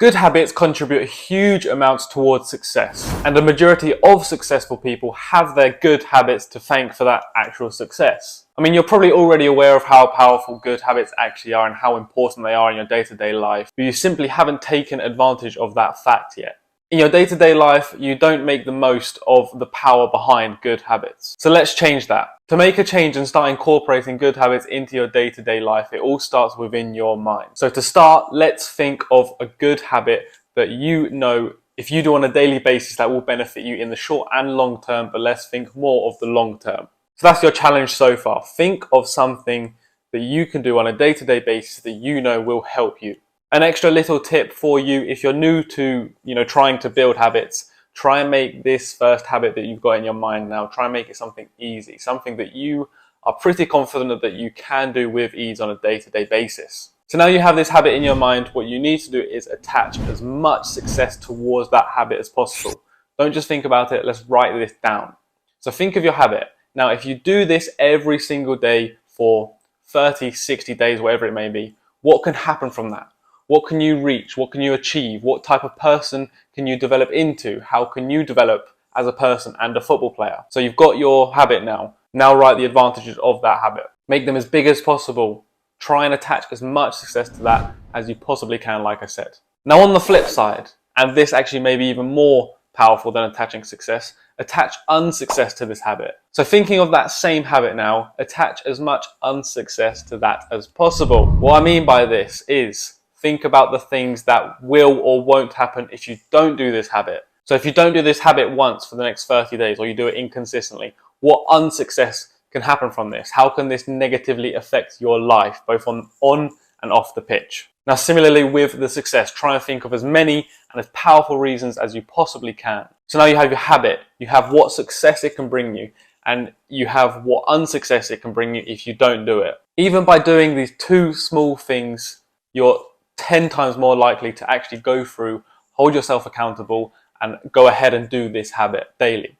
Good habits contribute huge amounts towards success, and the majority of successful people have their good habits to thank for that actual success. I mean, you're probably already aware of how powerful good habits actually are and how important they are in your day-to-day life, but you simply haven't taken advantage of that fact yet. In your day-to-day life, you don't make the most of the power behind good habits. So let's change that. To make a change and start incorporating good habits into your day-to-day life, it all starts within your mind. So to start, let's think of a good habit that you know if you do on a daily basis that will benefit you in the short and long term, but let's think more of the long term. So that's your challenge so far. Think of something that you can do on a day-to-day basis that you know will help you. An extra little tip for you, if you're new to, trying to build habits, try and make this first habit that you've got in your mind now, try and make it something easy, something that you are pretty confident that you can do with ease on a day-to-day basis. So now you have this habit in your mind, what you need to do is attach as much success towards that habit as possible. Don't just think about it, let's write this down. So think of your habit. Now, if you do this every single day for 30, 60 days, whatever it may be, what can happen from that? What can you reach? What can you achieve? What type of person can you develop into? How can you develop as a person and a football player? So you've got your habit now. Now write the advantages of that habit. Make them as big as possible. Try and attach as much success to that as you possibly can, like I said. Now on the flip side, and this actually may be even more powerful than attaching success, attach unsuccess to this habit. So thinking of that same habit now, attach as much unsuccess to that as possible. What I mean by this is, think about the things that will or won't happen if you don't do this habit. So if you don't do this habit once for the next 30 days or you do it inconsistently, what unsuccess can happen from this? How can this negatively affect your life, both on and off the pitch? Now, similarly with the success, try and think of as many and as powerful reasons as you possibly can. So now you have your habit, you have what success it can bring you, and you have what unsuccess it can bring you if you don't do it. Even by doing these two small things, you're 10 times more likely to actually go through, hold yourself accountable, and go ahead and do this habit daily.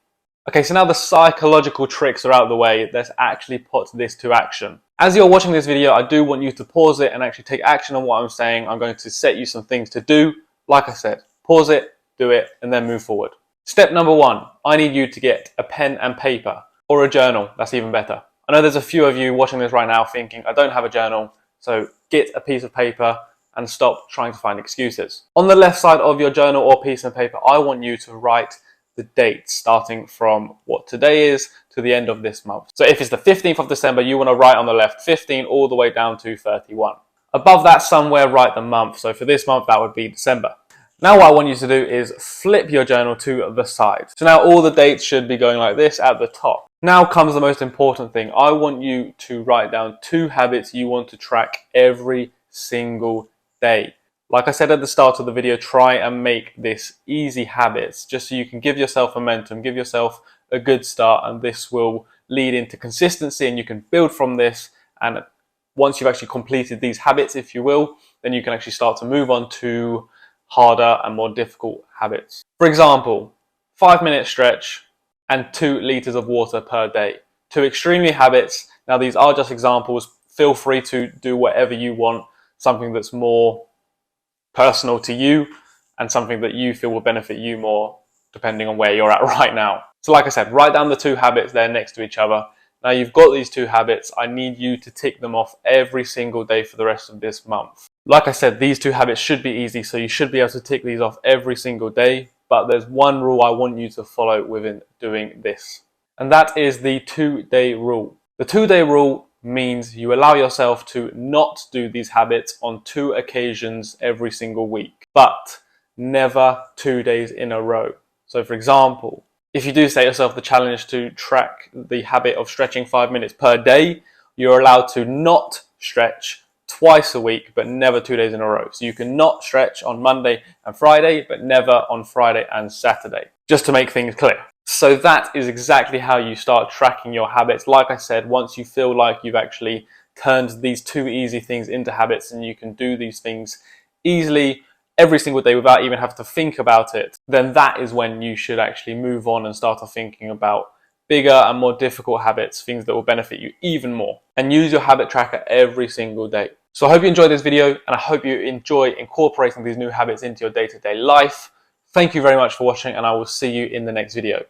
Okay, so now the psychological tricks are out of the way, let's actually put this to action. As you're watching this video, I do want you to pause it and actually take action on what I'm saying. I'm going to set you some things to do. Like I said, pause it, do it, and then move forward. Step number 1, I need you to get a pen and paper, or a journal, that's even better. I know there's a few of you watching this right now thinking, I don't have a journal, so get a piece of paper and stop trying to find excuses. On the left side of your journal or piece of paper, I want you to write the dates starting from what today is to the end of this month. So if it's the 15th of December, you want to write on the left 15 all the way down to 31. Above that somewhere, write the month. So for this month, that would be December. Now what I want you to do is flip your journal to the side. So now all the dates should be going like this at the top. Now comes the most important thing. I want you to write down 2 habits you want to track every single day. Like I said at the start of the video, try and make this easy habits just so you can give yourself momentum, give yourself a good start, and this will lead into consistency and you can build from this. And once you've actually completed these habits, if you will, then you can actually start to move on to harder and more difficult habits. For example, 5-minute stretch and 2 liters of water per day. 2 extremely habits. Now these are just examples. Feel free to do whatever you want, something that's more personal to you and something that you feel will benefit you more depending on where you're at right now. So like I said, write down the 2 habits there next to each other. Now you've got these 2 habits, I need you to tick them off every single day for the rest of this month. Like I said, these 2 habits should be easy, so you should be able to tick these off every single day, but there's one rule I want you to follow within doing this, and that is the 2-day rule. The 2-day rule means you allow yourself to not do these habits on 2 occasions every single week, but never 2 days in a row. So for example, if you do set yourself the challenge to track the habit of stretching 5 minutes per day, you're allowed to not stretch twice a week, but never 2 days in a row. So you can not stretch on Monday and Friday, but never on Friday and Saturday, just to make things clear. So that is exactly how you start tracking your habits. Like I said, once you feel like you've actually turned these 2 easy things into habits and you can do these things easily every single day without even having to think about it, then that is when you should actually move on and start thinking about bigger and more difficult habits, things that will benefit you even more. And use your habit tracker every single day. So I hope you enjoyed this video, and I hope you enjoy incorporating these new habits into your day-to-day life. Thank you very much for watching, and I will see you in the next video.